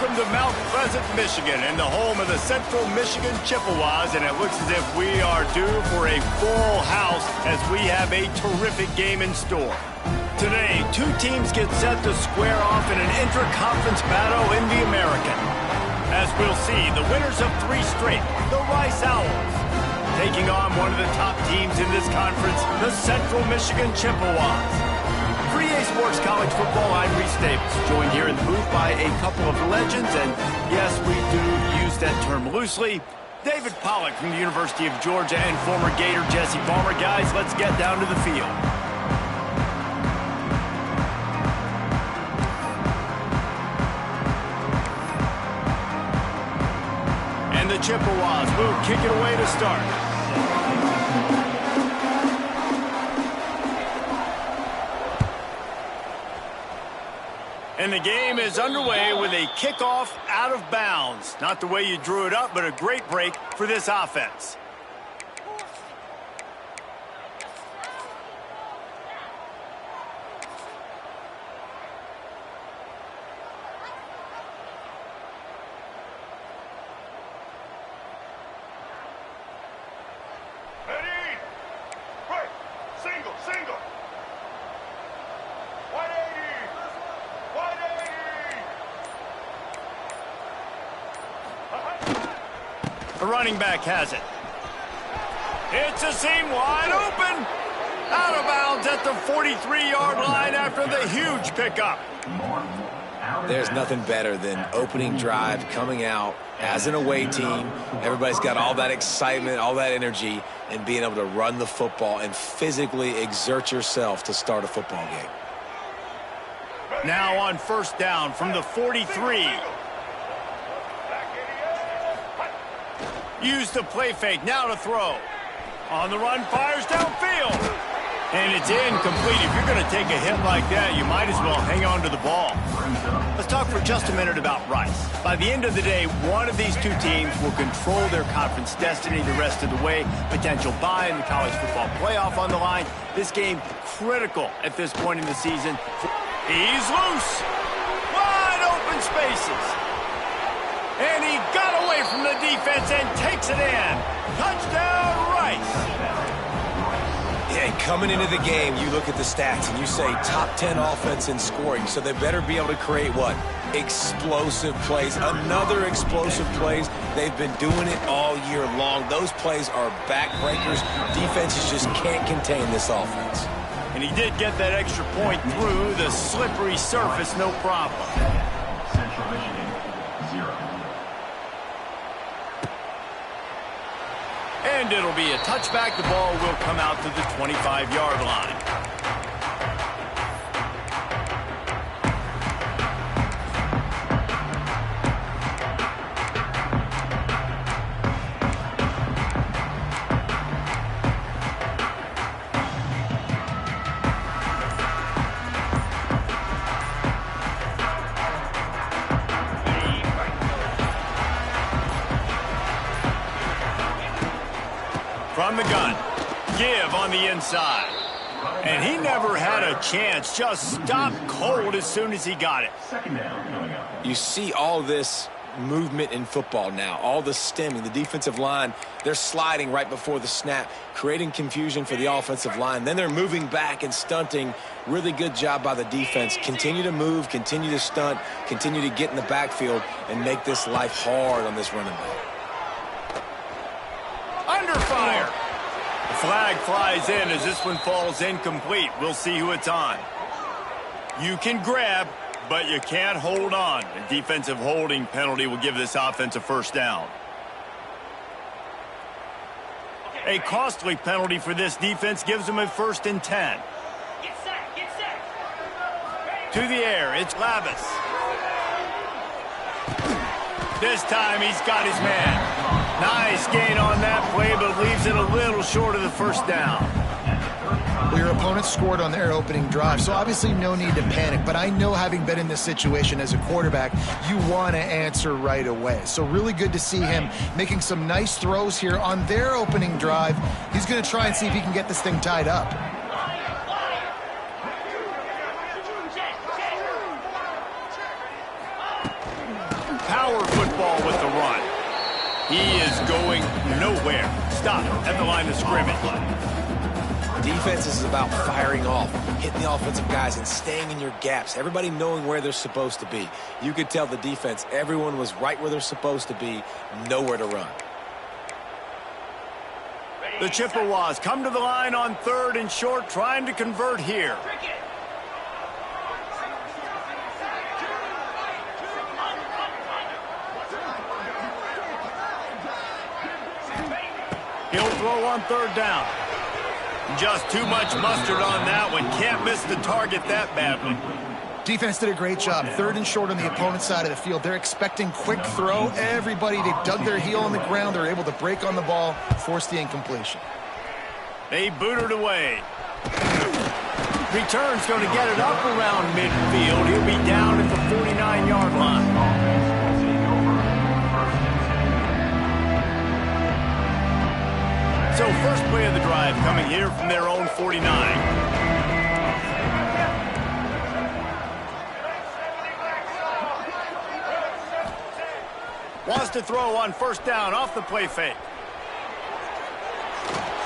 Welcome to Mount Pleasant, Michigan, and the home of the Central Michigan Chippewas, and it looks as if we are due for a full house as we have a terrific game in store. Today, two teams get set to square off in an intra-conference battle in the American. As we'll see, the winners of 3 straight, the Rice Owls, taking on one of the top teams in this conference, the Central Michigan Chippewas. For EA Sports College Football, I'm Reese Davis, joined here in the booth by a couple of legends, and yes, we do use that term loosely. David Pollack from the University of Georgia and former Gator Jesse Palmer. Guys, let's get down to the field. And the Chippewas will kick it away to start. And the game is underway with a kickoff out of bounds. Not the way you drew it up, but a great break for this offense. The running back has it. It's a seam wide open. Out of bounds at the 43-yard line after the huge pickup. There's nothing better than opening drive, coming out as an away team. Everybody's got all that excitement, all that energy, and being able to run the football and physically exert yourself to start a football game. Now on first down from the 43. Use the play fake, now to throw. On the run, fires downfield. And it's incomplete. If you're going to take a hit like that, you might as well hang on to the ball. Let's talk for just a minute about Rice. By the end of the day, one of these two teams will control their conference destiny the rest of the way. Potential bye in the college football playoff on the line. This game critical at this point in the season. He's loose. Wide open spaces. And he got away from the defense and takes it in. Touchdown, Rice. Yeah, and coming into the game, you look at the stats and you say top 10 offense in scoring, so they better be able to create what? Explosive plays. Another explosive plays. They've been doing it all year long. Those plays are backbreakers. Defenses just can't contain this offense. And he did get that extra point through the slippery surface, no problem. Central Michigan, 0. And it'll be a touchback. The ball will come out to the 25-yard line. From the gun, give on the inside. And he never had a chance, just stopped cold as soon as he got it. Second down coming up. You see all this movement in football now, all the stemming, the defensive line, they're sliding right before the snap, creating confusion for the offensive line. Then they're moving back and stunting. Really good job by the defense. Continue to move, continue to stunt, continue to get in the backfield and make this life hard on this running back. Under fire. The flag flies in as this one falls incomplete. We'll see who it's on. You can grab, but you can't hold on. A defensive holding penalty will give this offense a first down. A costly penalty for this defense gives them a 1st and 10. Get set. To the air, it's Lavis. This time he's got his man. Nice gain on that play, but leaves it a little short of the first down. Well, your opponent scored on their opening drive, so obviously no need to panic. But I know, having been in this situation as a quarterback, you want to answer right away. So really good to see him making some nice throws here on their opening drive. He's going to try and see if he can get this thing tied up. power football with the run. He is going nowhere. Stop at the line of scrimmage. Defense is about firing off, hitting the offensive guys, and staying in your gaps. Everybody knowing where they're supposed to be. You could tell the defense, everyone was right where they're supposed to be, nowhere to run. The Chippewas come to the line on 3rd and short, trying to convert here. He'll throw on 3rd down. Just too much mustard on that one. Can't miss the target that badly. Defense did a great job. 3rd and short on the opponent's side of the field. They're expecting quick throw. Everybody, they dug their heel on the ground. They're able to break on the ball, force the incompletion. They booted away. Return's going to get it up around midfield. He'll be down at the 49-yard line. So first play of the drive coming here from their own 49. Wants to throw on 1st down off the play fake.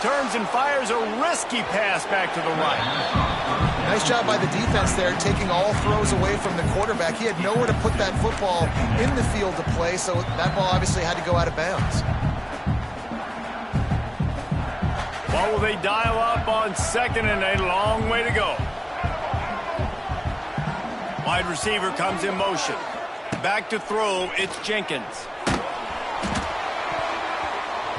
Turns and fires a risky pass back to the right. Nice job by the defense there, taking all throws away from the quarterback. He had nowhere to put that football in the field to play, so that ball obviously had to go out of bounds. What will they dial up on 2nd and a long way to go? Wide receiver comes in motion. Back to throw, it's Jenkins.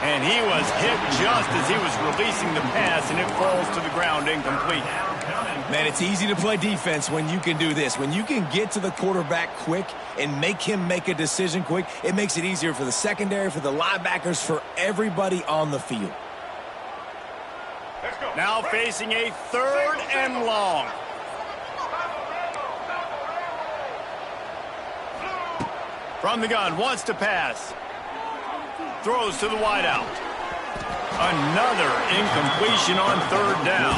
And he was hit just as he was releasing the pass, and it falls to the ground incomplete. Man, it's easy to play defense when you can do this. When you can get to the quarterback quick and make him make a decision quick, it makes it easier for the secondary, for the linebackers, for everybody on the field. Now facing a 3rd and long. From the gun, wants to pass. Throws to the wideout. Another incompletion on 3rd down.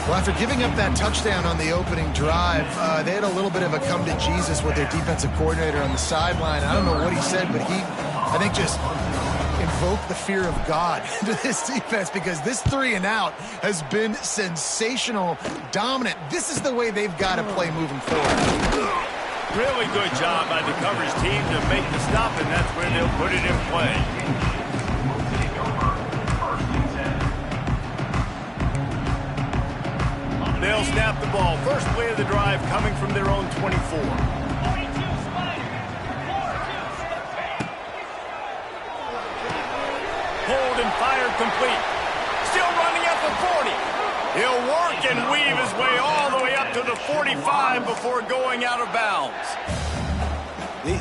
Well, after giving up that touchdown on the opening drive, they had a little bit of a come to Jesus with their defensive coordinator on the sideline. I don't know what he said, but he, I think, just invoke the fear of God into this defense, because this 3 and out has been sensational, dominant. This is the way they've got to play moving forward. Really good job by the coverage team to make the stop, and that's where they'll put it in play. They'll snap the ball. First play of the drive coming from their own 24. Hold and fired complete. Still running at the 40. He'll work and weave his way all the way up to the 45 before going out of bounds.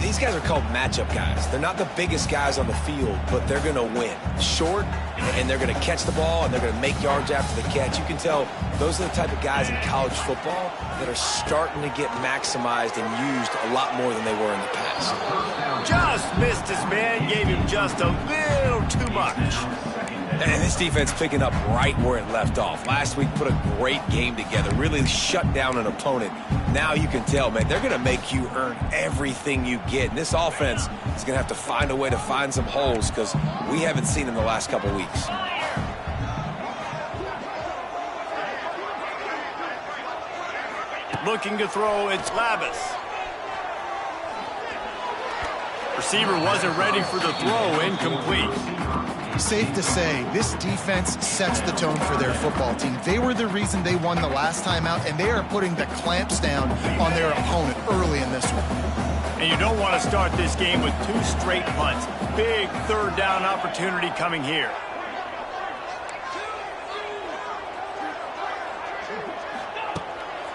These guys are called matchup guys. They're not the biggest guys on the field, but they're going to win. Short, and they're going to catch the ball, and they're going to make yards after the catch. You can tell those are the type of guys in college football that are starting to get maximized and used a lot more than they were in the past. Just missed his man, gave him just a little too much. And this defense picking up right where it left off. Last week put a great game together, really shut down an opponent. Now you can tell, man, they're going to make you earn everything you get. And this offense is going to have to find a way to find some holes, because we haven't seen them the last couple weeks. Looking to throw, it's Lavis. Receiver wasn't ready for the throw, incomplete. Safe to say, this defense sets the tone for their football team. They were the reason they won the last time out, and they are putting the clamps down on their opponent early in this one. And you don't want to start this game with 2 straight punts. Big 3rd down opportunity coming here.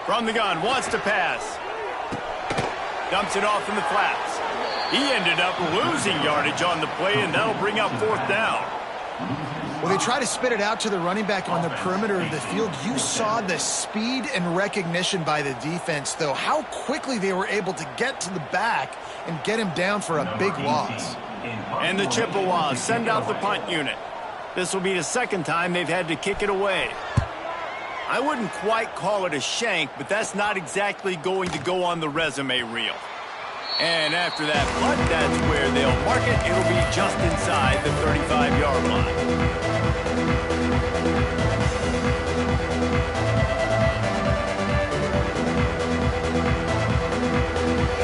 From the gun, wants to pass. Dumps it off in the flats. He ended up losing yardage on the play, and that'll bring up 4th down. Well, they try to spit it out to the running back on the perimeter of the field. You saw the speed and recognition by the defense, though, how quickly they were able to get to the back and get him down for a big loss. And the Chippewas send out the punt unit. This will be the 2nd time they've had to kick it away. I wouldn't quite call it a shank, but that's not exactly going to go on the resume reel. And after that punt, that's where they'll mark it. It'll be just inside the 35-yard line.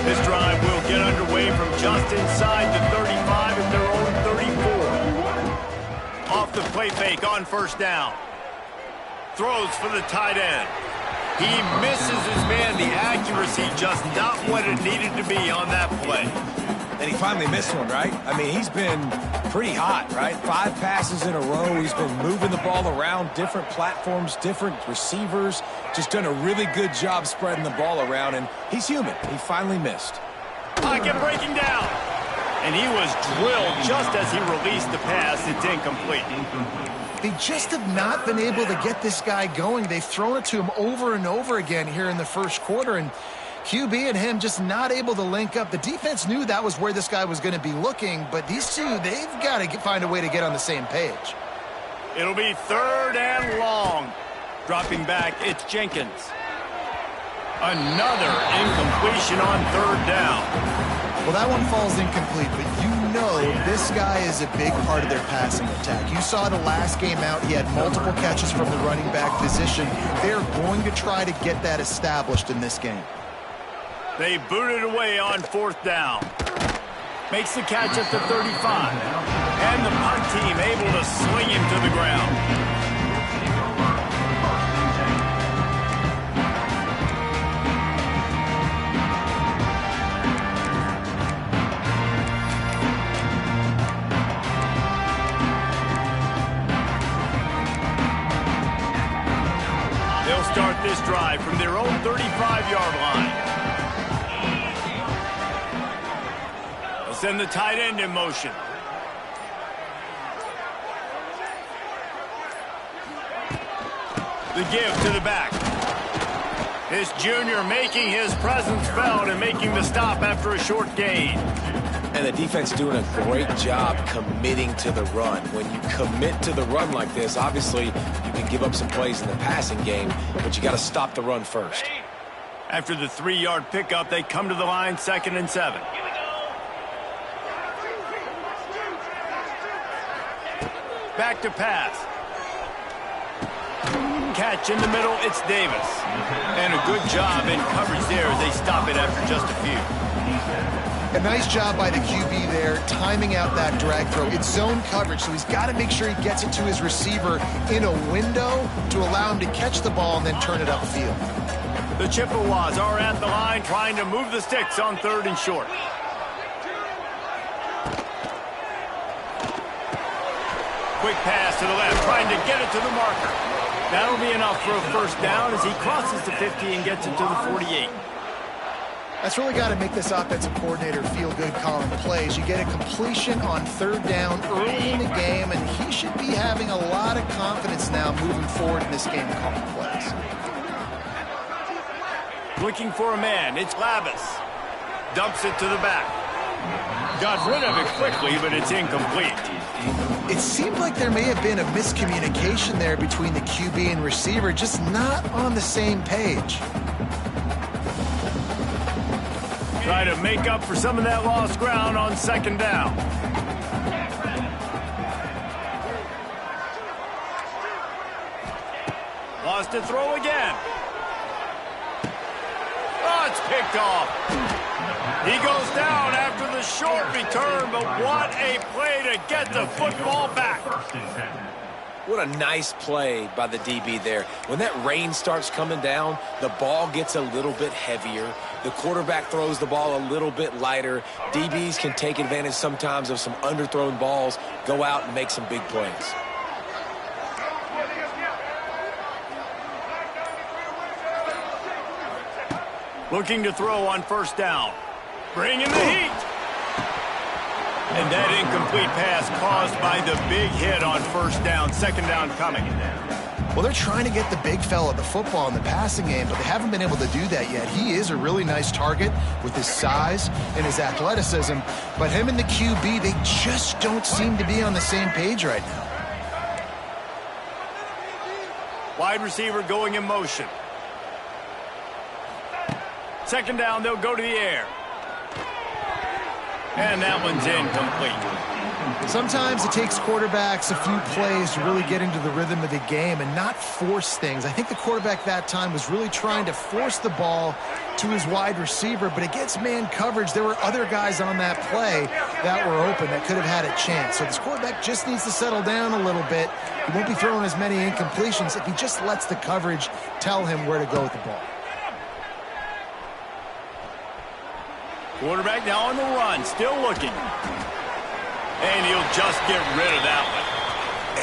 This drive will get underway from just inside the 35 at their own 34. Off the play fake on first down. Throws for the tight end. He misses his man. The accuracy just not what it needed to be on that play. And he finally missed one, right? I mean, he's been pretty hot, right? 5 passes in a row. He's been moving the ball around, different platforms, different receivers. Just done a really good job spreading the ball around, and he's human. He finally missed. Pocket breaking down. And he was drilled just as he released the pass. It's incomplete. They just have not been able to get this guy going. They've thrown it to him over and over again here in the first quarter, and QB and him just not able to link up. The defense knew that was where this guy was going to be looking, but these two, they've got to find a way to get on the same page. It'll be 3rd and long. Dropping back, it's Jenkins. Another incompletion on 3rd down. Well, that one falls incomplete, but you know this guy is a big part of their passing attack. You saw the last game out, he had multiple catches from the running back position. They're going to try to get that established in this game. They boot it away on 4th down. Makes the catch at the 35. And the punt team able to swing him to the ground. They'll start this drive from their own 35-yard line. They'll send the tight end in motion. The give to the back. This junior making his presence felt and making the stop after a short gain. And the defense doing a great job committing to the run. When you commit to the run like this, obviously you can give up some plays in the passing game, but you got to stop the run first. After the 3-yard pickup, they come to the line 2nd and 7. Back to pass. Catch in the middle, it's Davis. And a good job in coverage there as they stop it after just a few. A nice job by the QB there, timing out that drag throw. It's zone coverage, so he's got to make sure he gets it to his receiver in a window to allow him to catch the ball and then turn it upfield. The Chippewas are at the line trying to move the sticks on 3rd and short. Quick pass to the left, trying to get it to the marker. That'll be enough for a first down as he crosses the 50 and gets it to the 48. That's really got to make this offensive coordinator feel good calling plays. You get a completion on 3rd down early in the game, and he should be having a lot of confidence now moving forward in this game calling plays. Looking for a man, it's Lavis. Dumps it to the back. Got rid of it quickly, but it's incomplete. It seemed like there may have been a miscommunication there between the QB and receiver, just not on the same page. Try to make up for some of that lost ground on 2nd down. Lost to throw again. Oh, it's picked off. He goes down after the short return, but what a play to get the football back. What a nice play by the DB there. When that rain starts coming down, the ball gets a little bit heavier. The quarterback throws the ball a little bit lighter. DBs can take advantage sometimes of some underthrown balls, go out and make some big plays. Looking to throw on 1st down. Bring in the heat. And that incomplete pass caused by the big hit on 1st down. 2nd down coming. Well, they're trying to get the big fella the football in the passing game, but they haven't been able to do that yet. He is a really nice target with his size and his athleticism, but him and the QB, they just don't seem to be on the same page right now. Wide receiver going in motion. 2nd down, they'll go to the air. And that one's incomplete. Sometimes it takes quarterbacks a few plays to really get into the rhythm of the game and not force things. I think the quarterback that time was really trying to force the ball to his wide receiver, but against man coverage, there were other guys on that play that were open that could have had a chance. So this quarterback just needs to settle down a little bit. He won't be throwing as many incompletions if he just lets the coverage tell him where to go with the ball. Quarterback now on the run, still looking. And he'll just get rid of that one.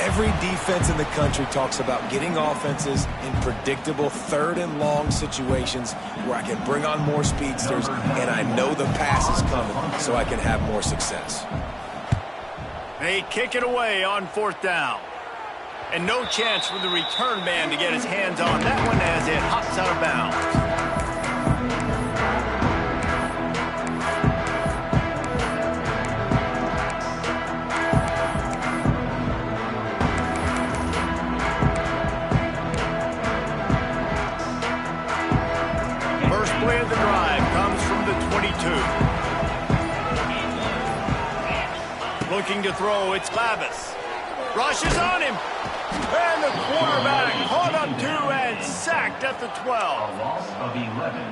Every defense in the country talks about getting offenses in predictable third and long situations where I can bring on more speedsters and I know the pass is coming so I can have more success. They kick it away on 4th down. And no chance for the return man to get his hands on that one as it hops out of bounds. Play of the drive comes from the 22. Looking to throw, it's Lavis. Rushes on him. And the quarterback caught up to and sacked at the 12.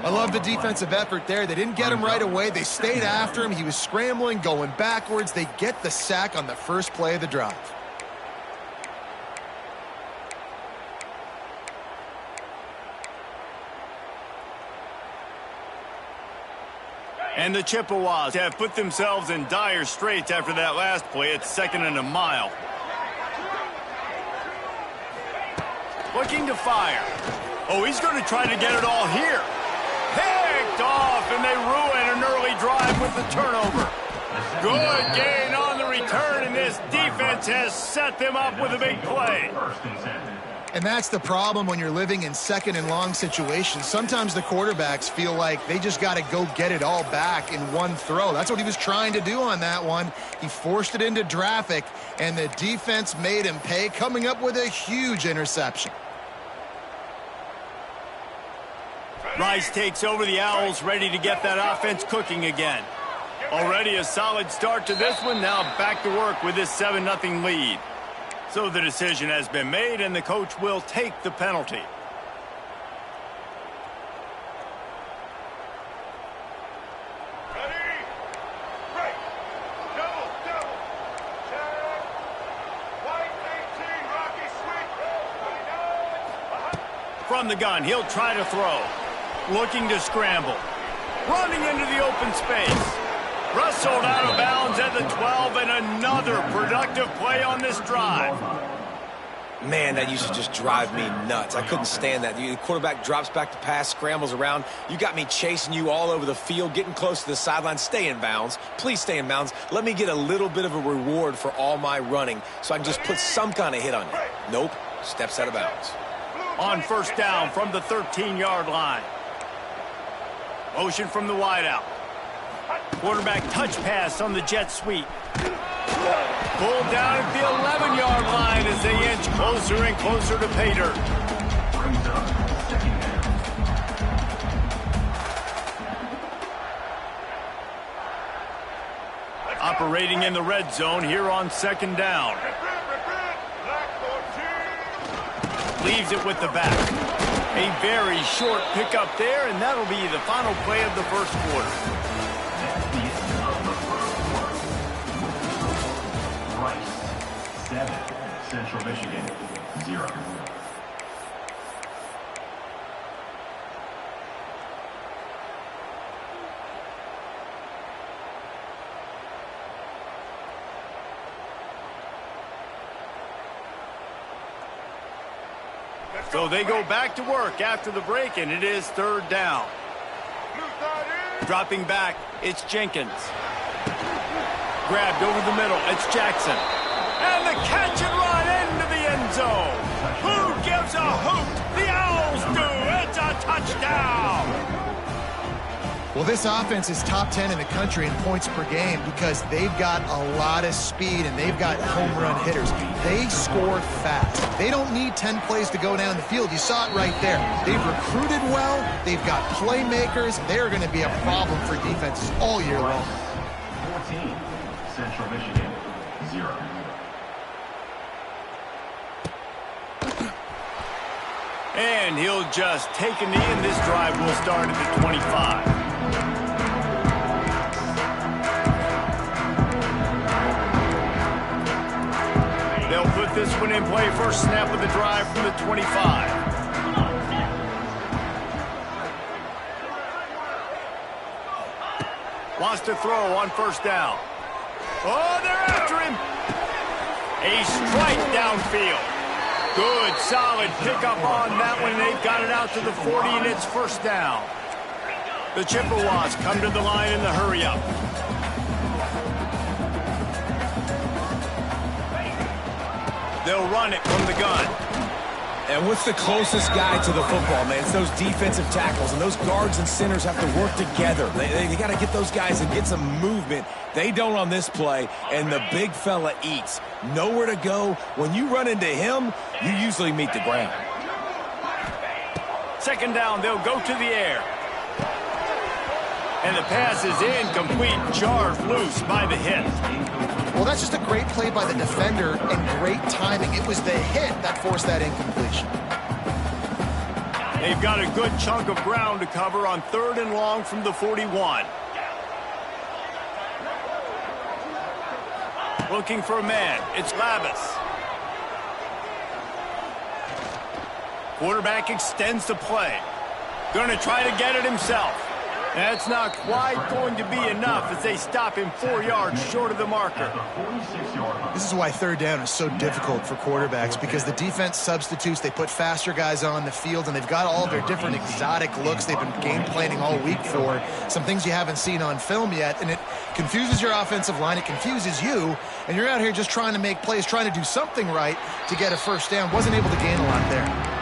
I love the defensive effort there. They didn't get him right away. They stayed after him. He was scrambling, going backwards. They get the sack on the first play of the drive. And the Chippewas have put themselves in dire straits after that last play. It's 2nd and a mile. Looking to fire. Oh, he's going to try to get it all here. Picked off, and they ruin an early drive with the turnover. Good gain on the return, and this defense has set them up with a big play. And that's the problem when you're living in 2nd and long situations. Sometimes the quarterbacks feel like they just got to go get it all back in one throw. That's what he was trying to do on that one. He forced it into traffic, and the defense made him pay, coming up with a huge interception. Rice takes over the Owls, ready to get that offense cooking again. Already a solid start to this one. Now back to work with this 7-0 lead. So the decision has been made, and the coach will take the penalty. Ready? Break. Double. Check. White 18, Rocky Sweet. From the gun, he'll try to throw. Looking to scramble. Running into the open space. Rustled out of bounds at the 12, and another productive play on this drive. Man, that used to just drive me nuts. I couldn't stand that. The quarterback drops back to pass, scrambles around. You got me chasing you all over the field, getting close to the sideline. Stay in bounds. Please stay in bounds. Let me get a little bit of a reward for all my running so I can just put some kind of hit on you. Nope. Steps out of bounds. On 1st down from the 13-yard line. Motion from the wideout. Quarterback touch pass on the jet sweep. Pulled down at the 11-yard line as they inch closer and closer to pay dirt. Operating in the red zone here on 2nd down. Leaves it with the back. A very short pickup there, and that'll be the final play of the first quarter. Rice, 7. Central Michigan, 0. So they go back to work after the break, and it is 3rd down. Dropping back, it's Jenkins. Grabbed over the middle, it's Jackson. And the catch and run into the end zone. Who gives a hoot? The Owls do. It's a touchdown. Well, this offense is top 10 in the country in points per game because they've got a lot of speed and they've got home run hitters. They score fast. They don't need 10 plays to go down the field. You saw it right there. They've recruited well. They've got playmakers. They're going to be a problem for defenses all year long. 14, Central Michigan, 0. And he'll just take a knee, and this drive will start at the 25. They'll put this one in play. First snap of the drive from the 25. Wants to throw on first down. Oh, they're after him. A strike downfield. Good, solid pickup on that one. They've got it out to the 40, and it's first down. The Chippewas come to the line in the hurry-up. They'll run it from the gun. And what's the closest guy to the football, man? It's those defensive tackles, and those guards and centers have to work together. They got to get those guys and get some movement. They don't on this play, and the big fella eats. Nowhere to go. When you run into him, you usually meet the ground. Second down, they'll go to the air. And the pass is incomplete, jarred loose by the hit. Well, that's just a great play by the defender and great timing. It was the hit that forced that incompletion. They've got a good chunk of ground to cover on 3rd and long from the 41. Looking for a man. It's Lavis. Quarterback extends the play. Going to try to get it himself. That's not quite going to be enough as they stop him 4 yards short of the marker. This is why 3rd down is so difficult for quarterbacks, because the defense substitutes. They put faster guys on the field, and they've got all of their different exotic looks they've been game planning all week for. Some things you haven't seen on film yet, and it confuses your offensive line. It confuses you, and you're out here just trying to make plays, trying to do something right to get a first down. Wasn't able to gain a lot there.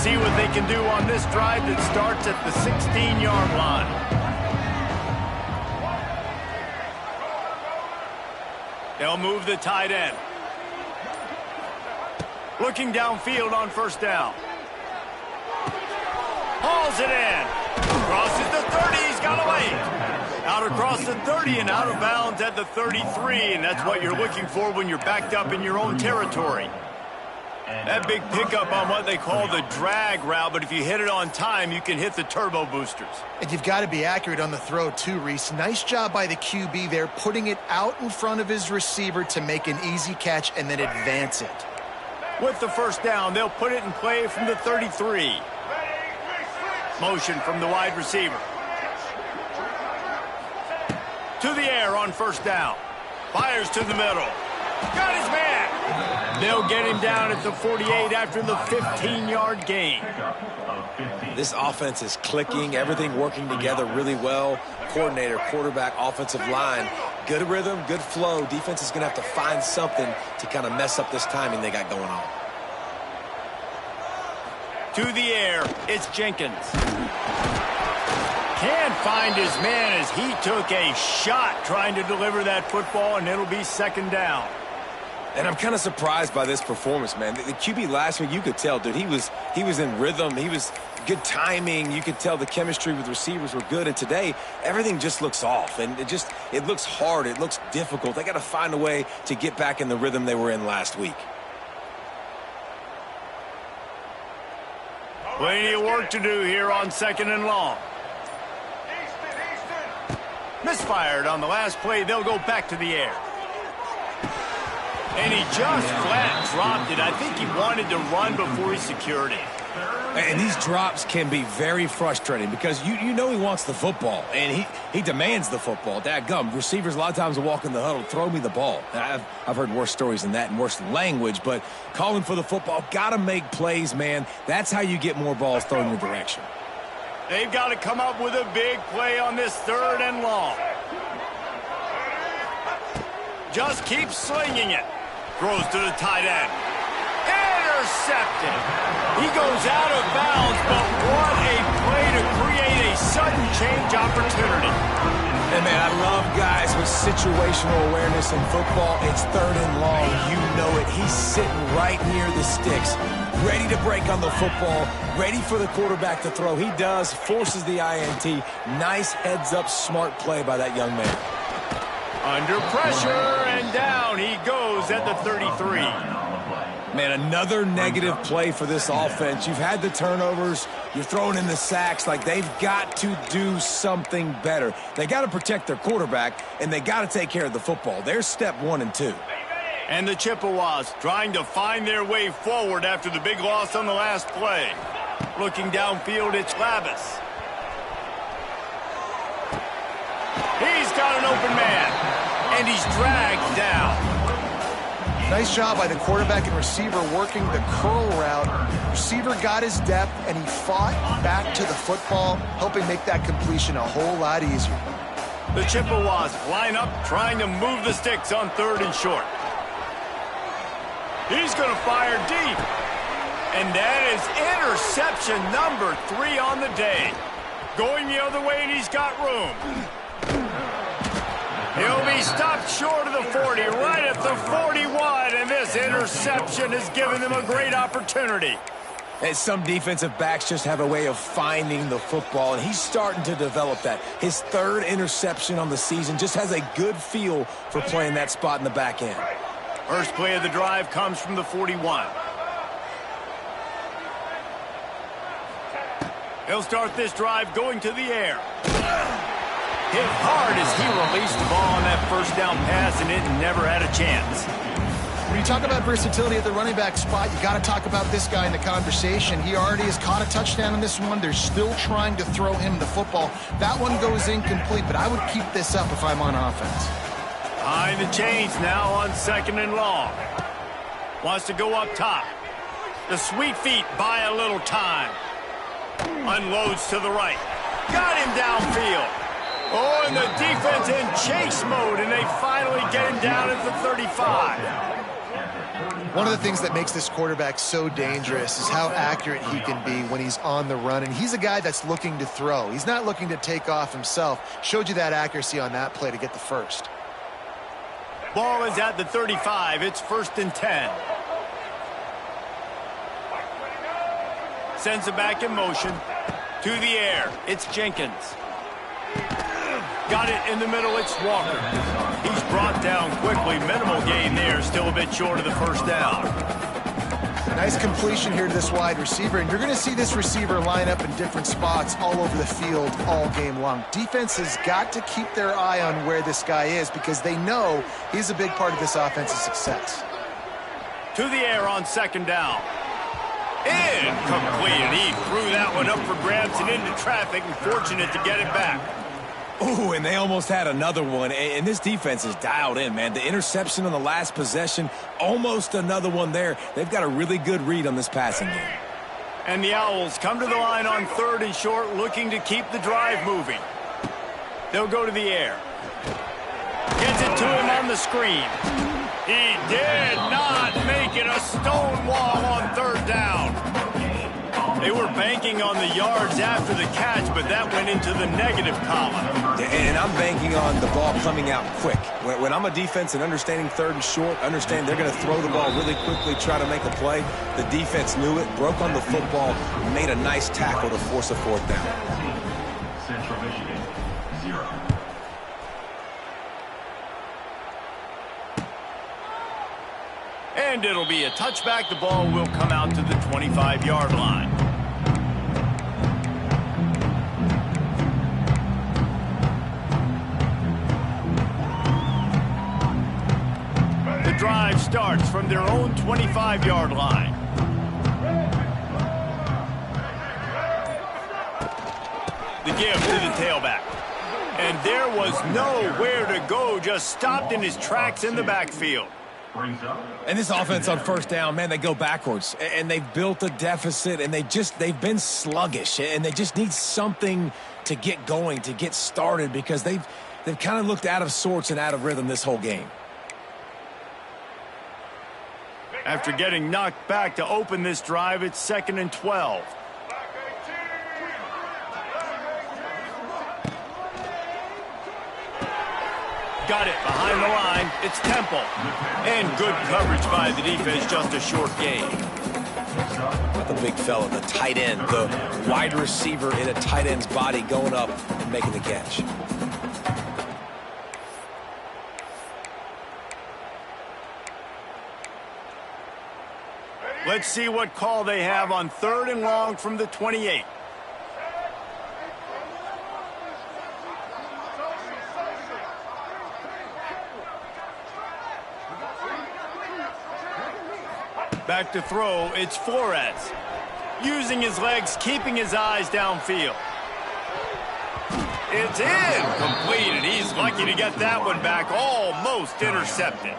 See what they can do on this drive that starts at the 16-yard line. They'll move the tight end. Looking downfield on first down. Hauls it in. Crosses the 30. He's got away. Out across the 30 and out of bounds at the 33. And that's what you're looking for when you're backed up in your own territory. That big pickup on what they call the drag route, but if you hit it on time, you can hit the turbo boosters. And you've got to be accurate on the throw too, Reese. Nice job by the QB there, putting it out in front of his receiver to make an easy catch and then advance it. With the first down, they'll put it in play from the 33. Motion from the wide receiver. To the air on first down. Fires to the middle. Got his man. They'll get him down at the 48 after the 15-yard gain. This offense is clicking, everything working together really well. Coordinator, quarterback, offensive line. Good rhythm, good flow. Defense is going to have to find something to kind of mess up this timing they got going on. To the air, it's Jenkins. Can't find his man as he took a shot trying to deliver that football, and it'll be second down. And I'm kind of surprised by this performance, man. The QB last week, you could tell, dude, he was in rhythm. He was good timing. You could tell the chemistry with receivers were good. And today, everything just looks off. And it looks hard. It looks difficult. They got to find a way to get back in the rhythm they were in last week. Plenty of work to do here on 2nd and long. Misfired on the last play. They'll go back to the air. And he just flat dropped it. I think he wanted to run before he secured it. And these drops can be very frustrating because you know he wants the football, and he demands the football. Dadgum, receivers a lot of times will walk in the huddle, throw me the ball. I've heard worse stories than that and worse language, but calling for the football, got to make plays, man. That's how you get more balls thrown in your direction. They've got to come up with a big play on this 3rd and long. Just keep slinging it. Throws to the tight end. Intercepted. He goes out of bounds, but what a play to create a sudden change opportunity. And man, I love guys with situational awareness in football. It's third and long. You know it. He's sitting right near the sticks, ready to break on the football, ready for the quarterback to throw. He does, forces the INT. Nice heads-up, smart play by that young man. Under pressure, and down he goes at the 33. Man, another negative play for this offense. You've had the turnovers. You're throwing in the sacks. Like, they've got to do something better. They got to protect their quarterback, and they got to take care of the football. There's step 1 and 2. And the Chippewas trying to find their way forward after the big loss on the last play. Looking downfield, it's Lavis. He's got an open man, and he's dragged down. Nice job by the quarterback and receiver working the curl route. Receiver got his depth, and he fought back to the football, helping make that completion a whole lot easier. The Chippewas line up, trying to move the sticks on 3rd and short. He's going to fire deep. And that is interception number 3 on the day. Going the other way, and he's got room. He'll be stopped short of the 40, right at the 41, and this interception has given them a great opportunity. And some defensive backs just have a way of finding the football, and he's starting to develop that. His 3rd interception on the season, just has a good feel for playing that spot in the back end. First play of the drive comes from the 41. He'll start this drive going to the air. Hit hard as he released the ball on that first down pass, and it never had a chance. When you talk about versatility at the running back spot, you got to talk about this guy in the conversation. He already has caught a touchdown on this one. They're still trying to throw him the football. That one goes incomplete, but I would keep this up if I'm on offense. Behind the chains now on 2nd and long. Wants to go up top. The sweet feet buy a little time. Unloads to the right. Got him downfield. Oh, and the defense in chase mode, and they finally get him down at the 35. One of the things that makes this quarterback so dangerous is how accurate he can be when he's on the run, and he's a guy that's looking to throw. He's not looking to take off himself. Showed you that accuracy on that play to get the first. Ball is at the 35. It's 1st and 10. Sends it back in motion. To the air. It's Jenkins. Got it in the middle. It's Walker. He's brought down quickly. Minimal gain there. Still a bit short of the first down. Nice completion here to this wide receiver, and you're going to see this receiver line up in different spots all over the field all game long. Defense has got to keep their eye on where this guy is because they know he's a big part of this offense's success. To the air on 2nd down. Incomplete. He threw that one up for grabs and into traffic, and fortunate to get it back. Ooh, and they almost had another one, and this defense is dialed in, man. The interception on the last possession, almost another one there. They've got a really good read on this passing game. And the Owls come to the line on 3rd and short, looking to keep the drive moving. They'll go to the air. Gets it to him on the screen. He did not make it a stone wall on 3rd down. They were banking on the yards after the catch, but that went into the negative column. And I'm banking on the ball coming out quick. When I'm a defense and understanding 3rd and short, understand they're going to throw the ball really quickly, try to make a play. The defense knew it, broke on the football, made a nice tackle to force a 4th down. Central Michigan, 0. And it'll be a touchback. The ball will come out to the 25-yard line. The drive starts from their own 25-yard line. The give to the tailback. And there was nowhere to go, just stopped in his tracks in the backfield. And this offense on 1st down, man, they go backwards. And they've built a deficit, and they've been sluggish. And they just need something to get going, to get started, because they've kind of looked out of sorts and out of rhythm this whole game. After getting knocked back to open this drive, it's 2nd and 12. Got it behind the line. It's Temple. And good coverage by the defense, just a short gain. Not the big fella, the tight end, the wide receiver in a tight end's body going up and making the catch. Let's see what call they have on 3rd and long from the 28. Back to throw, it's Flores. Using his legs, keeping his eyes downfield. It's incomplete, and he's lucky to get that one back, almost intercepted.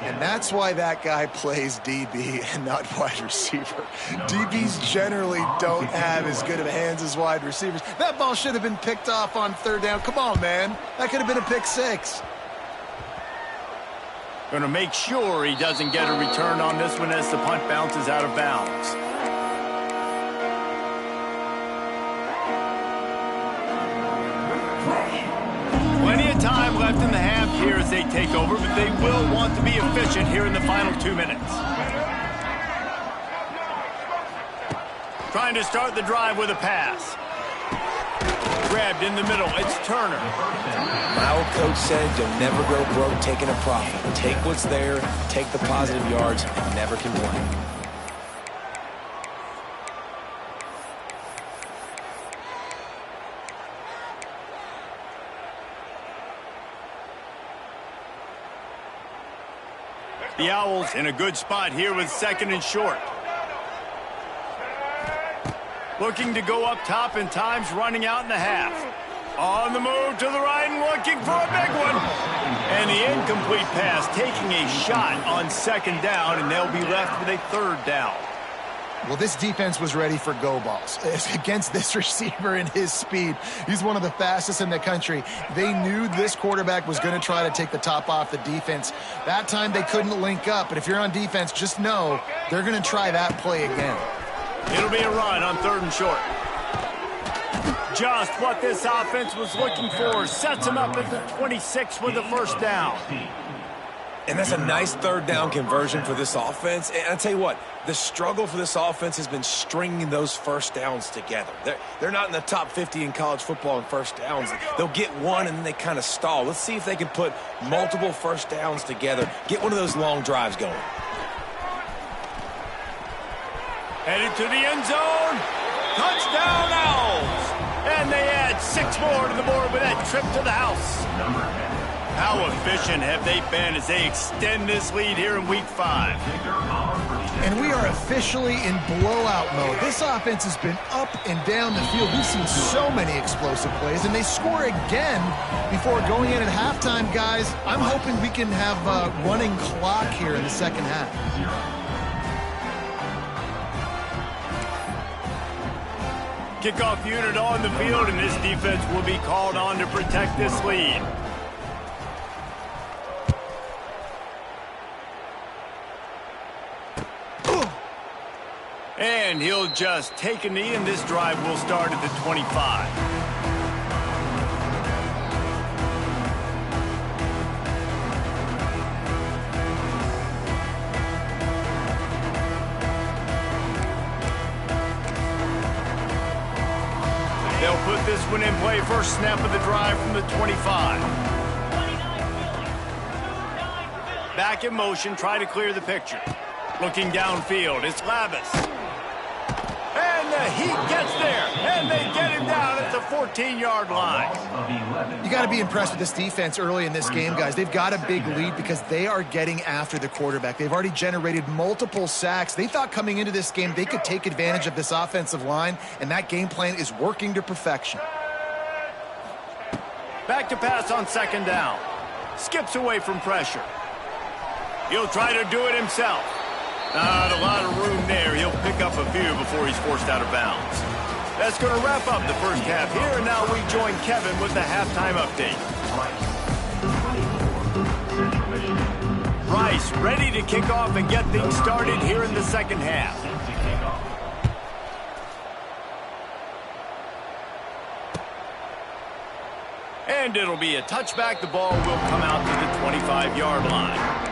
And that's why that guy plays DB and not wide receiver. DBs generally don't have as good of hands as wide receivers. That ball should have been picked off on 3rd down. Come on, man. That could have been a pick 6. Going to make sure he doesn't get a return on this one as the punt bounces out of bounds. Plenty of time left in the half here as they take over, but they will want to be efficient here in the final 2 minutes. Trying to start the drive with a pass. Grabbed in the middle, it's Turner. My old coach said you'll never go broke taking a profit. Take what's there, take the positive yards, and never complain. The Owls in a good spot here with 2nd and short. Looking to go up top, and time's running out in the half. On the move to the right and looking for a big one. And the incomplete pass taking a shot on 2nd down, and they'll be left with a 3rd down. Well, this defense was ready for go balls. Against this receiver and his speed, he's one of the fastest in the country. They knew this quarterback was going to try to take the top off the defense. That time they couldn't link up, but if you're on defense, just know they're going to try that play again. It'll be a run on 3rd and short. Just what this offense was looking for. Sets him up at the 26 with the 1st down. And that's a nice 3rd down conversion for this offense. And I'll tell you what, the struggle for this offense has been stringing those 1st downs together. They're not in the top 50 in college football in 1st downs. They'll get one and then they kind of stall. Let's see if they can put multiple 1st downs together, get one of those long drives going. Headed to the end zone. Touchdown, Owls. And they add 6 more to the board with that trip to the house. How efficient have they been as they extend this lead here in Week 5? And we are officially in blowout mode. This offense has been up and down the field. We've seen so many explosive plays, and they score again before going in at halftime, guys. I'm hoping we can have a running clock here in the 2nd half. Kickoff unit on the field, and this defense will be called on to protect this lead. And he'll just take a knee, and this drive will start at the 25. They'll put this one in play. First snap of the drive from the 25. Back in motion, try to clear the picture. Looking downfield, it's Lavis. And the Heat gets there, and they get him down at the 14-yard line. You got to be impressed with this defense early in this game, guys. They've got a big lead because they are getting after the quarterback. They've already generated multiple sacks. They thought coming into this game they could take advantage of this offensive line, and that game plan is working to perfection. Back to pass on 2nd down. Skips away from pressure. He'll try to do it himself. Not a lot of room there. He'll pick up a few before he's forced out of bounds. That's going to wrap up the first half here, and now we join Kevin with the halftime update. Rice ready to kick off and get things started here in the 2nd half. And it'll be a touchback. The ball will come out to the 25-yard line.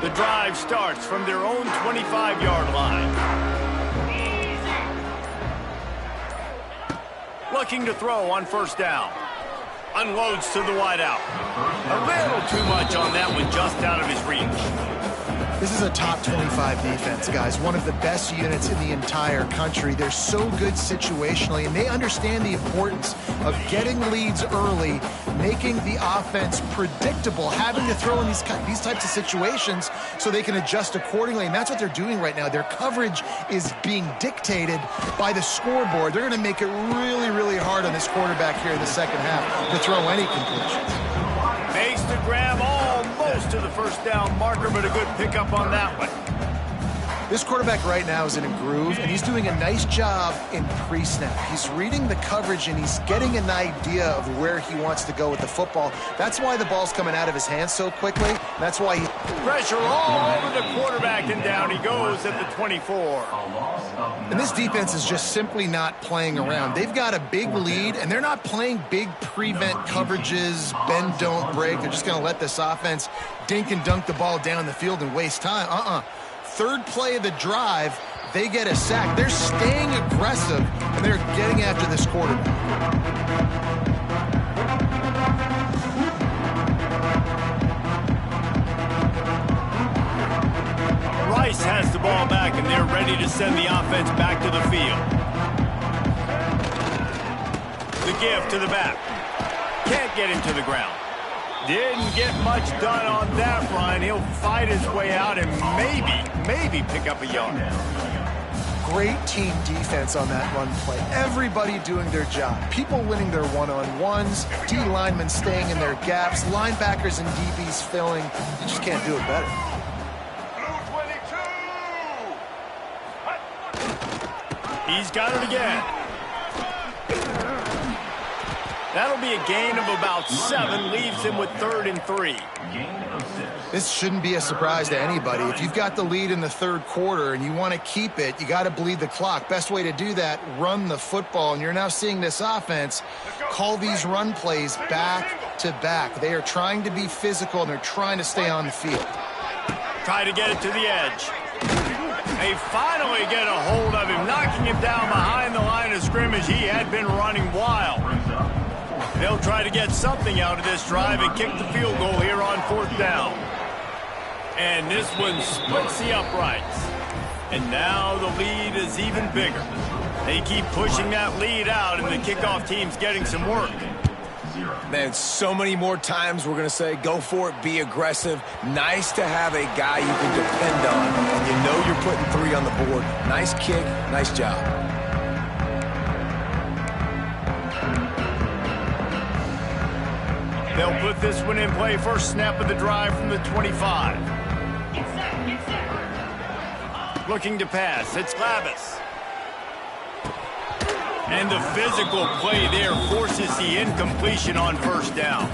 The drive starts from their own 25-yard line. Looking to throw on first down. Unloads to the wideout. A little too much on that one, just out of his reach. This is a top 25 defense, guys. One of the best units in the entire country. They're so good situationally, and they understand the importance of getting leads early, making the offense predictable, having to throw in these types of situations so they can adjust accordingly, and that's what they're doing right now. Their coverage is being dictated by the scoreboard. They're going to make it really, really hard on this quarterback here in the second half to throw any completions. Makes the grab almost to the first down marker, but a good pickup on that one. This quarterback right now is in a groove, and he's doing a nice job in pre-snap. He's reading the coverage, and he's getting an idea of where he wants to go with the football. That's why the ball's coming out of his hands so quickly. That's why he... Pressure all over the quarterback, and down he goes at the 24. And this defense is just simply not playing around. They've got a big lead, and they're not playing big prevent coverages, bend, don't break. They're just going to let this offense dink and dunk the ball down the field and waste time. Third play of the drive, they get a sack. They're staying aggressive, and they're getting after this quarterback. Rice has the ball back, and they're ready to send the offense back to the field. The give to the back. Can't get him to the ground. Didn't get much done on that run. He'll fight his way out and maybe pick up a yard. Great team defense on that run play. Everybody doing their job. People winning their one-on-ones, D linemen staying in their gaps, linebackers and DBs filling. You just can't do it better. He's got it again. That'll be a gain of about 7, leaves him with 3rd and 3. This shouldn't be a surprise to anybody. If you've got the lead in the third quarter and you want to keep it, you got to bleed the clock. Best way to do that, run the football. And you're now seeing this offense call these run plays back to back. They are trying to be physical, and they're trying to stay on the field. Try to get it to the edge. They finally get a hold of him, knocking him down behind the line of scrimmage. He had been running wild. They'll try to get something out of this drive and kick the field goal here on 4th down. And this one splits the uprights. And now the lead is even bigger. They keep pushing that lead out, and the kickoff team's getting some work. Man, so many more times we're going to say, go for it, be aggressive. Nice to have a guy you can depend on, and you know you're putting 3 on the board. Nice kick, nice job. They'll put this one in play. First snap of the drive from the 25. Looking to pass. It's Lavis. And the physical play there forces the incompletion on first down.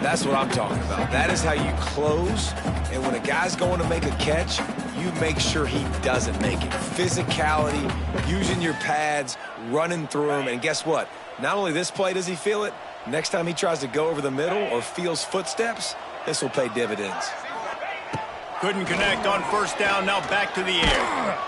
That's what I'm talking about. That is how you close. And when a guy's going to make a catch, you make sure he doesn't make it. Physicality, using your pads, running through him. And guess what? Not only this play does he feel it, next time he tries to go over the middle or feels footsteps, this will pay dividends. Couldn't connect on first down. Now back to the air.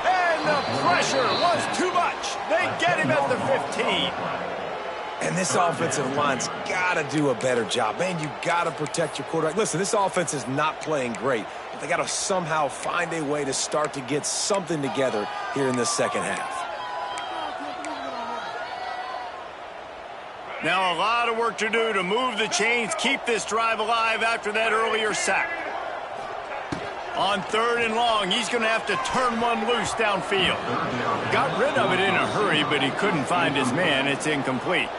And the pressure was too much. They get him at the 15. And this offensive line's got to do a better job. Man, you got to protect your quarterback. Listen, this offense is not playing great, but they got to somehow find a way to start to get something together here in the second half. Now a lot of work to do to move the chains, keep this drive alive after that earlier sack. On 3rd and long, he's going to have to turn one loose downfield. Got rid of it in a hurry, but he couldn't find his man. It's incomplete.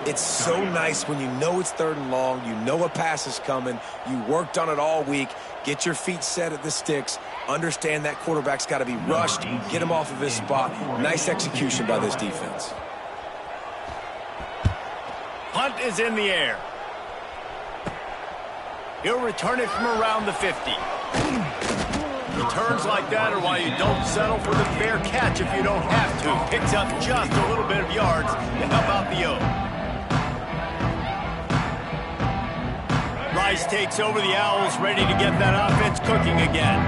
It's so nice when you know it's 3rd and long, you know a pass is coming, you worked on it all week, get your feet set at the sticks, understand that quarterback's got to be rushed, get him off of his spot. Nice execution by this defense. Punt is in the air. He'll return it from around the 50. Returns like that are why you don't settle for the fair catch if you don't have to. Picks up just a little bit of yards to help out the O. Rice takes over the Owls, ready to get that offense cooking again.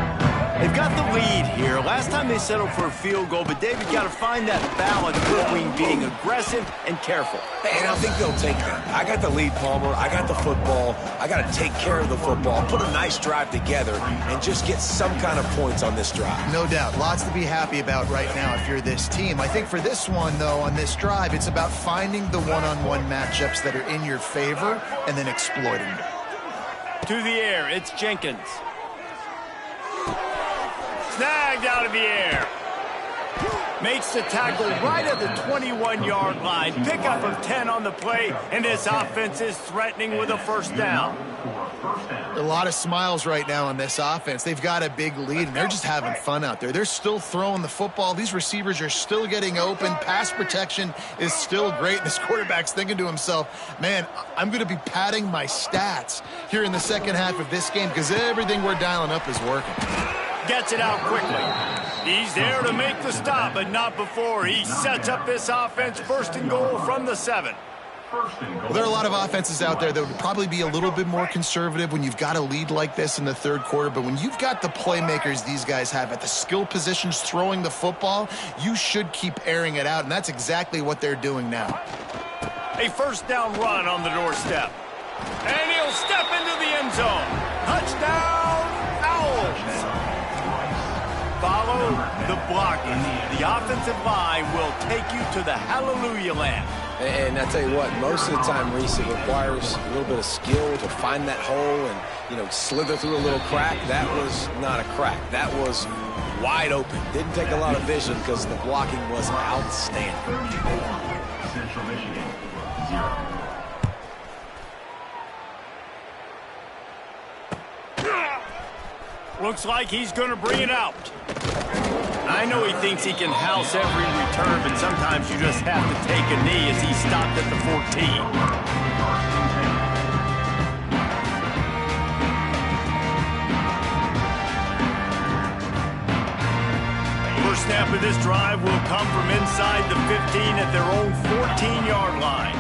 They've got the lead here. Last time they settled for a field goal, but David got to find that balance between being aggressive and careful. And I think they'll take that. I got the lead, Palmer. I got the football. I got to take care of the football, put a nice drive together, and just get some kind of points on this drive. No doubt. Lots to be happy about right now if you're this team. I think for this one, though, on this drive, it's about finding the one-on-one matchups that are in your favor and then exploiting them. To the air, it's Jenkins. Snagged out of the air. Makes the tackle right at the 21-yard line. Pickup of 10 on the play, and this offense is threatening with a first down. A lot of smiles right now on this offense. They've got a big lead, and they're just having fun out there. They're still throwing the football. These receivers are still getting open. Pass protection is still great. This quarterback's thinking to himself, man, I'm going to be padding my stats here in the second half of this game because everything we're dialing up is working. Gets it out quickly. He's there to make the stop, but not before. He sets up this offense first and goal from the 7. Well, there are a lot of offenses out there that would probably be a little bit more conservative when you've got a lead like this in the third quarter, but when you've got the playmakers these guys have at the skill positions throwing the football, you should keep airing it out, and that's exactly what they're doing now. A first down run on the doorstep. And he'll step into the end zone. Touchdown, Owls. Follow the blocking. The offensive line will take you to the hallelujah land. And I tell you what, most of the time, Reese, it requires a little bit of skill to find that hole and, slither through a little crack. That was not a crack. That was wide open. Didn't take a lot of vision because the blocking was outstanding. Central Michigan, 0. Looks like he's going to bring it out. I know he thinks he can house every return, but sometimes you just have to take a knee as he stopped at the 14. First snap of this drive will come from inside the 15 at their own 14-yard line.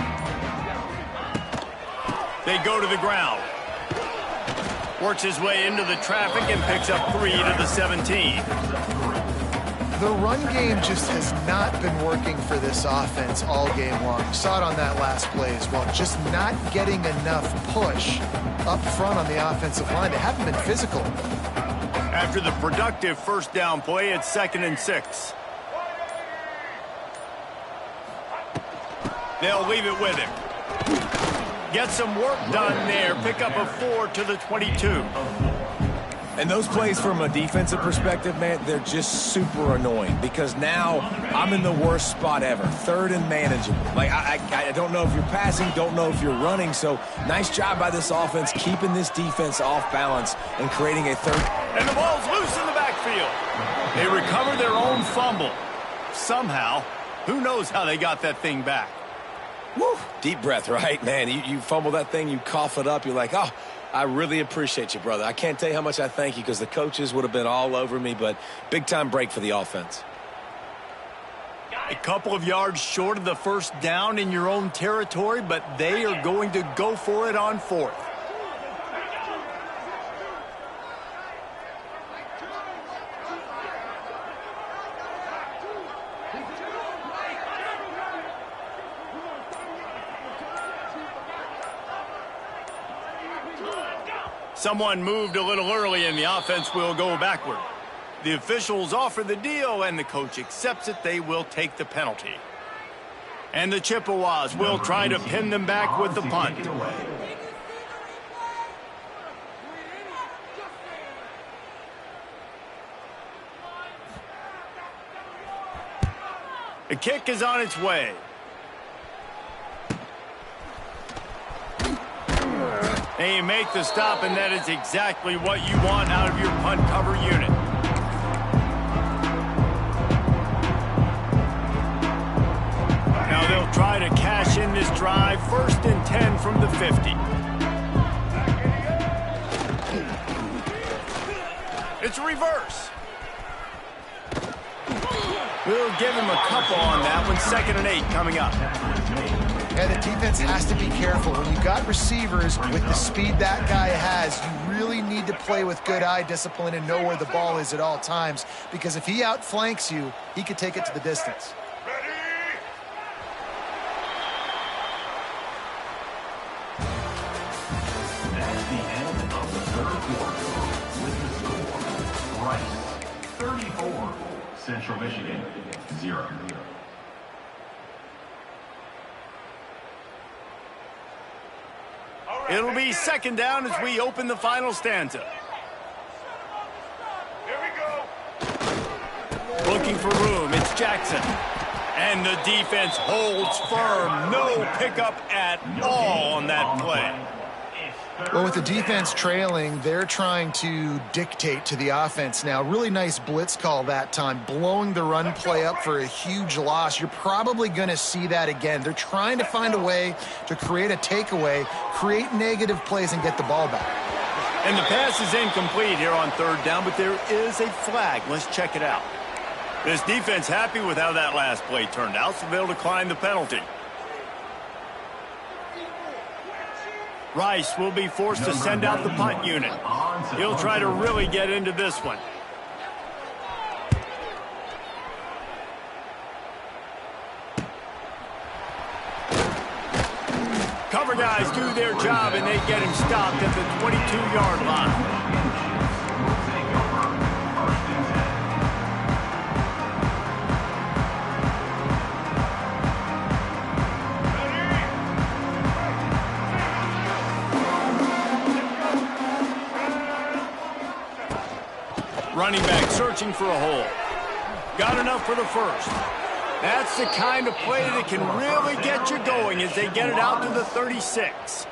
They go to the ground. Works his way into the traffic and picks up 3 to the 17. The run game just has not been working for this offense all game long. Saw it on that last play as well. Just not getting enough push up front on the offensive line. They haven't been physical. After the productive first down play, it's 2nd and 6. They'll leave it with him. Get some work done there. Pick up a 4 to the 22. And those plays from a defensive perspective, man, they're just super annoying because now I'm in the worst spot ever. 3rd and manageable. Like, I don't know if you're passing, don't know if you're running. So nice job by this offense keeping this defense off balance and creating a third. And the ball's loose in the backfield. They recover their own fumble. Somehow, who knows how they got that thing back. Woo, deep breath, right, man? You fumble that thing, you cough it up, you're like, oh, I really appreciate you, brother. I can't tell you how much I thank you because the coaches would have been all over me, but big-time break for the offense. A couple of yards short of the first down in your own territory, but they are going to go for it on 4th. Someone moved a little early and the offense will go backward. The officials offer the deal and the coach accepts it. They will take the penalty. And the Chippewas will try to pin them back with the punt. The kick is on its way. They make the stop, and that is exactly what you want out of your punt cover unit. Now they'll try to cash in this drive. 1st and 10 from the 50. reverse. We'll give him a couple on that one. 2nd and 8 coming up. Yeah, the defense has to be careful. When you got receivers with the speed that guy has, you really need to play with good eye discipline and know where the ball is at all times, because if he outflanks you, he could take it to the distance. That's the end of the third quarter. With the score, Rice 34, Central Michigan 0. It'll be 2nd down as we open the final stanza. Here we go. Looking for room, it's Jackson. And the defense holds firm. No pickup at all on that play. Well, with the defense trailing, they're trying to dictate to the offense now. Really nice blitz call that time, blowing the run play up for a huge loss. You're probably going to see that again. They're trying to find a way to create a takeaway, create negative plays, and get the ball back. And the pass is incomplete here on 3rd down, but there is a flag. Let's check it out. This defense happy with how that last play turned out, so they'll decline the penalty. Rice will be forced to send out the punt unit. He'll try to really get into this one. Cover guys do their job, and they get him stopped at the 22-yard line. Running back searching for a hole. Got enough for the first. That's the kind of play that can really get you going as they get it out to the 36.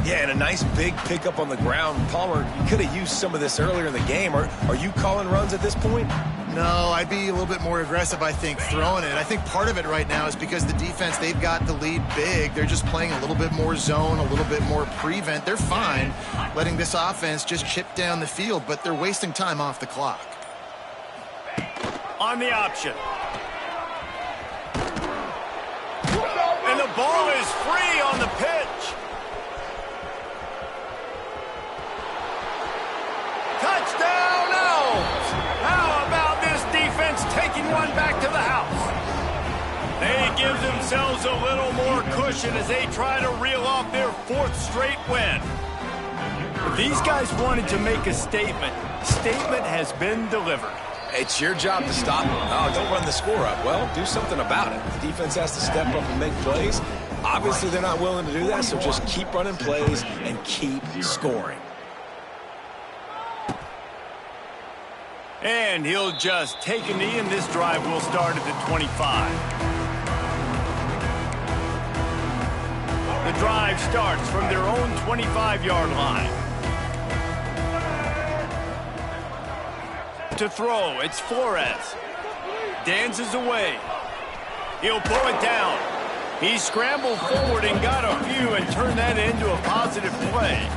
Yeah, and a nice big pickup on the ground. Palmer, you could have used some of this earlier in the game. Are you calling runs at this point? No, I'd be a little bit more aggressive, I think, throwing it. I think part of it right now is because the defense, they've got the lead big. They're just playing a little bit more zone, a little bit more prevent. They're fine letting this offense just chip down the field, but they're wasting time off the clock. On the option. And the ball is free on the pitch. Touchdown out! How about this defense taking one back to the house? They give themselves a little more cushion as they try to reel off their 4th straight win. These guys wanted to make a statement. Statement has been delivered. It's your job to stop them. Oh, don't run the score up. Well, do something about it. The defense has to step up and make plays. Obviously, they're not willing to do that, so just keep running plays and keep scoring. And he'll just take a knee, and this drive will start at the 25. The drive starts from their own 25-yard line. To throw, it's Flores. Dances away. He'll pull it down. He scrambled forward and got a few and turned that into a positive play.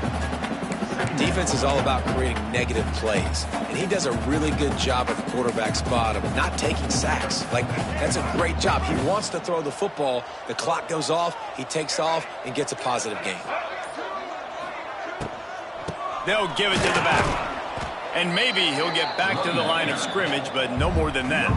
Defense is all about creating negative plays, and he does a really good job at the quarterback spot of not taking sacks. Like, that's a great job. He wants to throw the football. The clock goes off. He takes off and gets a positive gain. They'll give it to the back. And maybe he'll get back to the line of scrimmage, but no more than that.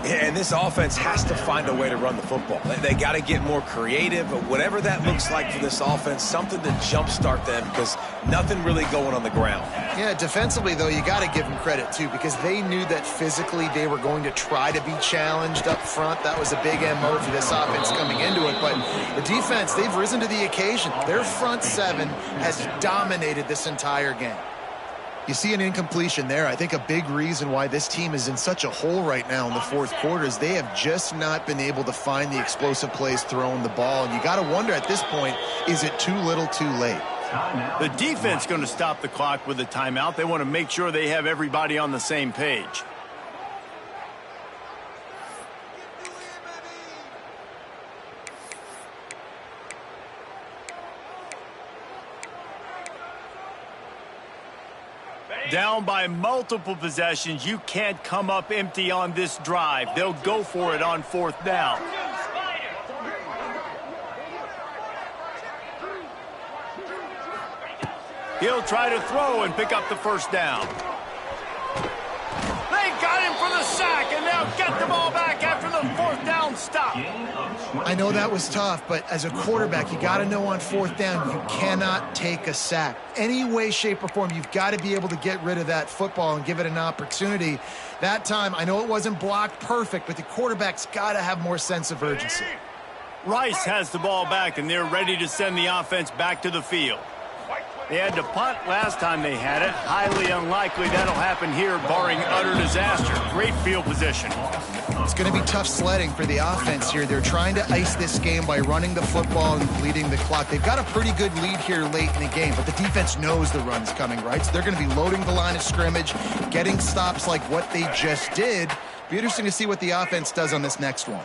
Yeah, and this offense has to find a way to run the football. They got to get more creative, but whatever that looks like for this offense, something to jumpstart them, because nothing really going on the ground. Yeah, defensively, though, you got to give them credit, too, because they knew that physically they were going to try to be challenged up front. That was a big MO for this offense coming into it, but the defense, they've risen to the occasion. Their front seven has dominated this entire game. You see an incompletion there. I think a big reason why this team is in such a hole right now in the 4th quarter is they have just not been able to find the explosive plays throwing the ball. And you got to wonder at this point, is it too little too late? The defense going to stop the clock with a timeout. They want to make sure they have everybody on the same page. Down by multiple possessions, you can't come up empty on this drive. They'll go for it on 4th down. He'll try to throw and pick up the 1st down. They got him for the sack, and now get the ball back after the 4th down stop. I know that was tough, but as a quarterback, you got to know on 4th down, you cannot take a sack. Any way, shape, or form, you've got to be able to get rid of that football and give it an opportunity. That time, I know it wasn't blocked perfect, but the quarterback's got to have more sense of urgency. Rice has the ball back, and they're ready to send the offense back to the field. They had to punt last time they had it. Highly unlikely that'll happen here, barring utter disaster. Great field position. It's going to be tough sledding for the offense here. They're trying to ice this game by running the football and bleeding the clock. They've got a pretty good lead here late in the game, but the defense knows the run's coming, right? So they're going to be loading the line of scrimmage, getting stops like what they just did. Be interesting to see what the offense does on this next one.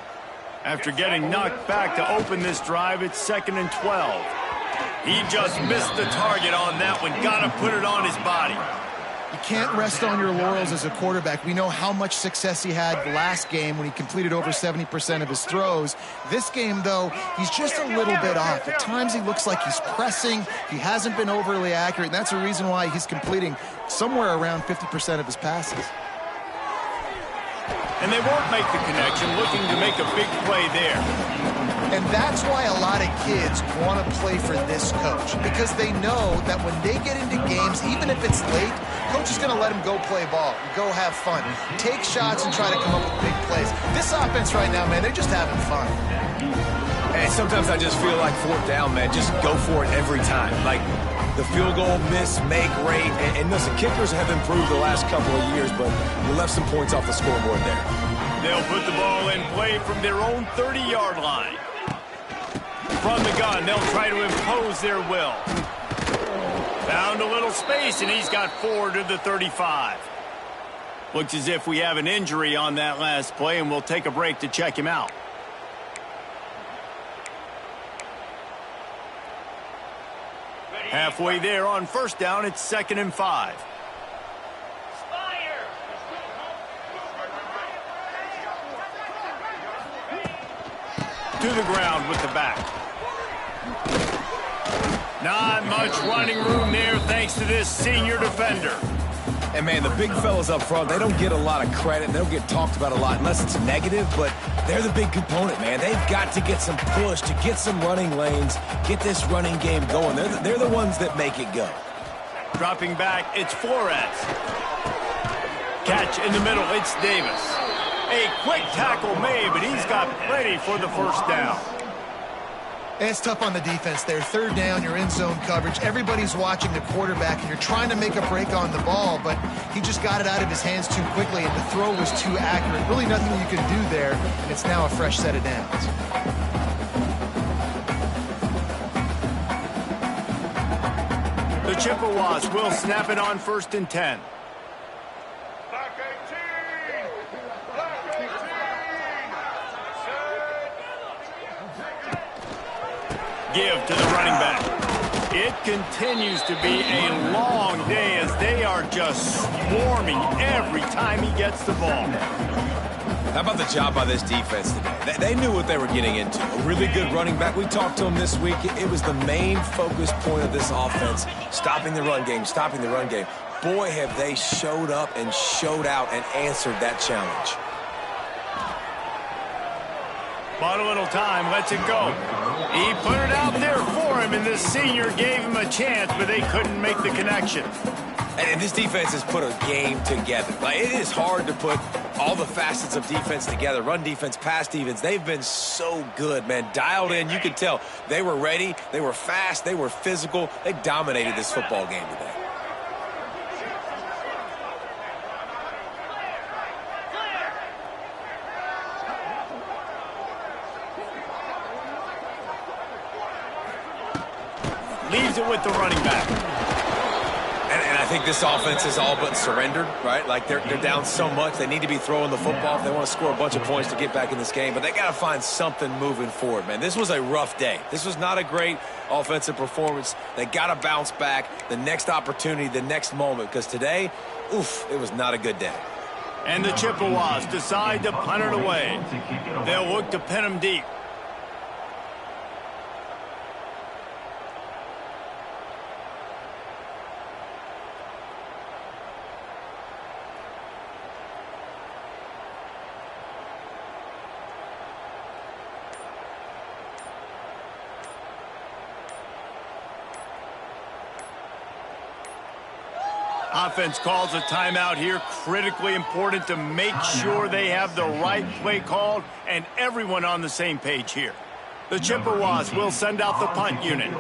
After getting knocked back to open this drive, it's 2nd and 12. He just missed the target on that one. Got to put it on his body. You can't rest on your laurels as a quarterback. We know how much success he had last game when he completed over 70% of his throws. This game, though, he's just a little bit off. At times he looks like he's pressing. He hasn't been overly accurate, and that's the reason why he's completing somewhere around 50% of his passes. And they won't make the connection, looking to make a big play there. And that's why a lot of kids want to play for this coach, because they know that when they get into games, even if it's late, coach is going to let them go play ball, go have fun, take shots and try to come up with big plays. This offense right now, man, they're just having fun. And sometimes I just feel like 4th down, man, just go for it every time. Like the field goal miss, make rate, and listen, kickers have improved the last couple of years, but we left some points off the scoreboard there. They'll put the ball in play from their own 30-yard line. From the gun, they'll try to impose their will. Found a little space, and he's got 4 to the 35. Looks as if we have an injury on that last play, and we'll take a break to check him out. Halfway there on 1st down, it's 2nd and 5. To the ground with the back. Not much running room there thanks to this senior defender. And, man, the big fellas up front, they don't get a lot of credit. They don't get talked about a lot unless it's negative, but they're the big component, man. They've got to get some push, to get some running lanes, get this running game going. They're the ones that make it go. Dropping back, it's Flores. Catch in the middle, it's Davis. A quick tackle made, but he's got plenty for the 1st down. It's tough on the defense there. 3rd down, you're in zone coverage. Everybody's watching the quarterback, and you're trying to make a break on the ball, but he just got it out of his hands too quickly, and the throw was too accurate. Really nothing you can do there, and it's now a fresh set of downs. The Chippewas will snap it on 1st and 10. Give to the running back. It continues to be a long day as they are just swarming every time he gets the ball. How about the job by this defense today? They knew what they were getting into. A really good running back. We talked to him this week. It was the main focus point of this offense, stopping the run game, stopping the run game. Boy, have they showed up and showed out and answered that challenge. Bought a little time, lets it go. He put it out there for him, and the senior gave him a chance, but they couldn't make the connection. And this defense has put a game together. Like, it is hard to put all the facets of defense together. Run defense, pass defense. They've been so good, man. Dialed in. You could tell they were ready. They were fast. They were physical. They dominated this football game today. Leaves it with the running back. And I think this offense is all but surrendered, right? Like they're down so much. They need to be throwing the football if they want to score a bunch of points to get back in this game. But they got to find something moving forward, man. This was a rough day. This was not a great offensive performance. They got to bounce back the next opportunity, the next moment. Because today, oof, it was not a good day. And the Chippewas decide to punt it away. They'll look to pin them deep. Offense calls a timeout here. Critically important to make sure they have the right play called and everyone on the same page here. The Chippewas will send out the punt unit.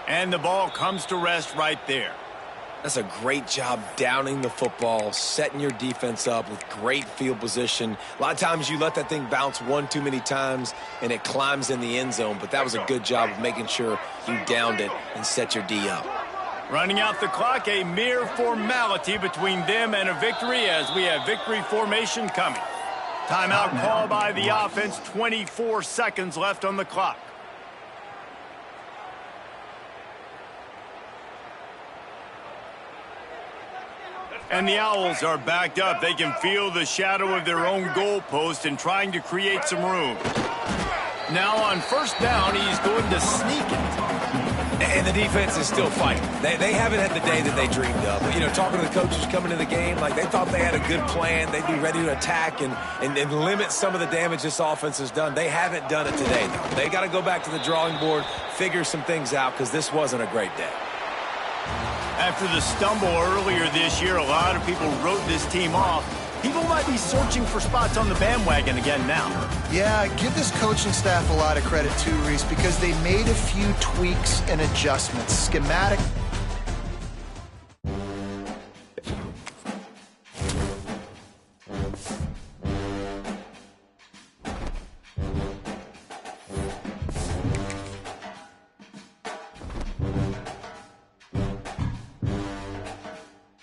And the ball comes to rest right there. That's a great job downing the football, setting your defense up with great field position. A lot of times you let that thing bounce one too many times and it climbs in the end zone, but that was a good job of making sure you downed it and set your D up. Running out the clock, a mere formality between them and a victory as we have victory formation coming. Timeout call by the offense, 24 seconds left on the clock. And the Owls are backed up. They can feel the shadow of their own goalpost and trying to create some room. Now on first down, he's going to sneak it. And the defense is still fighting. They haven't had the day that they dreamed of. You know, talking to the coaches coming into the game, like they thought they had a good plan. They'd be ready to attack and limit some of the damage this offense has done. They haven't done it today, though. They got to go back to the drawing board, figure some things out, because this wasn't a great day. After the stumble earlier this year, a lot of people wrote this team off. People might be searching for spots on the bandwagon again now. Yeah, give this coaching staff a lot of credit too, Reese, because they made a few tweaks and adjustments. Schematic